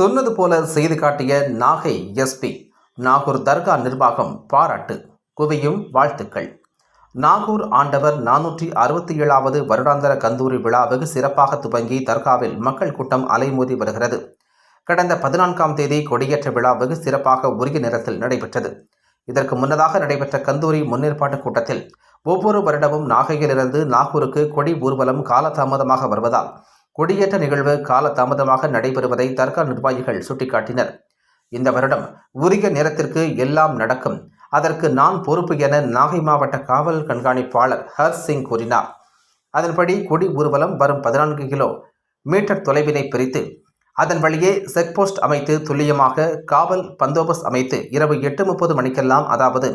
சொன்னது போல செய்து காட்டிய நாகை எஸ்பி. நாகூர் தர்கா நிர்வாகம் பாராட்டு, குவியும் வாழ்த்துக்கள். நாகூர் ஆண்டவர் 467வது வருடாந்திர கந்தூரி விழா வெகு சிறப்பாக துவங்கி தர்காவில் மக்கள் கூட்டம் அலைமோதி வருகிறது. கடந்த 14ஆம் தேதி கொடியேற்ற விழா வெகு சிறப்பாக உரிய நேரத்தில் நடைபெற்றது. இதற்கு முன்னதாக நடைபெற்ற கந்தூரி முன்னேற்பாட்டு கூட்டத்தில் ஒவ்வொரு வருடமும் நாகையிலிருந்து நாகூருக்கு கொடி ஊர்வலம் காலதாமதமாக வருவதால் கொடியேற்ற நிகழ்வு காலதாமதமாக நடைபெறுவதை தர்கா நிர்வாகிகள் சுட்டிக்காட்டினர். இந்த வருடம் உரிய நேரத்திற்கு எல்லாம் நடக்கும், அதற்கு நான் பொறுப்பு என நாகை மாவட்ட காவல் கண்காணிப்பாளர் ஹர்ஷ் சிங் கூறினார். அதன்படி கொடி ஊர்வலம் வரும் 14 கிலோமீட்டர் தொலைவினை பிரித்து அதன் வழியே செக்போஸ்ட் அமைத்து துல்லியமாக காவல் பந்தோபஸ்த் அமைத்து இரவு 8:30 மணிக்கெல்லாம், அதாவது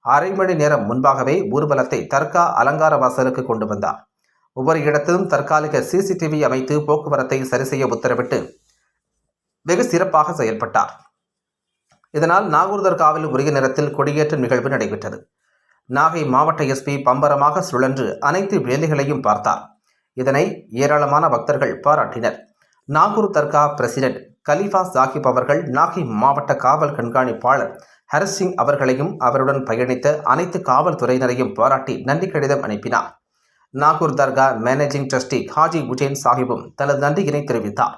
அரை மணி நேரம் முன்பாகவே ஊர்வலத்தை தர்கா அலங்கார வாசலுக்கு கொண்டு வந்தார். ஒவ்வொரு இடத்திலும் தற்காலிக சிசிடிவி அமைத்து போக்குவரத்தை சரி செய்ய உத்தரவிட்டு வெகு சிறப்பாக செயல்பட்டார். இதனால் நாகூர் தர்காவில் உரிய நேரத்தில் கொடியேற்றும் நிகழ்வு நடைபெற்றது. நாகை மாவட்ட எஸ்பி பம்பரமாக சுழன்று அனைத்து வேலைகளையும் பார்த்தார். இதனை ஏராளமான பக்தர்கள் பாராட்டினர். நாகூர் தர்கா பிரசிடென்ட் கலீஃபா சாஹிப் அவர்கள் நாகை மாவட்ட காவல் கண்காணிப்பாளர் ஹர்ஷ் சிங் அவர்களையும் அவருடன் பயணித்த அனைத்து காவல்துறையினரையும் பாராட்டி நன்றி கடிதம் அனுப்பினார். நாகூர் தர்கா மேனேஜிங் ட்ரஸ்டி ஹாஜி உஜேன் சாஹிப்பும் தனது நன்றியினை தெரிவித்தார்.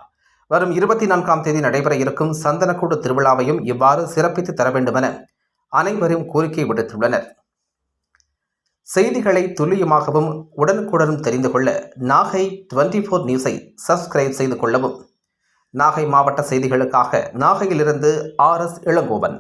வரும் 24ஆம் தேதி நடைபெற இருக்கும் சந்தனக்கூடு திருவிழாவையும் இவ்வாறு சிறப்பித்து தர வேண்டுமென அனைவரும் கோரிக்கை விடுத்துள்ளனர். செய்திகளை துல்லியமாகவும் உடனுக்குடனும் தெரிந்து கொள்ள நாகை 24 நியூஸை சப்ஸ்கிரைப் செய்து கொள்ளவும். நாகை மாவட்ட செய்திகளுக்காக நாகையிலிருந்து RS இளங்கோவன்.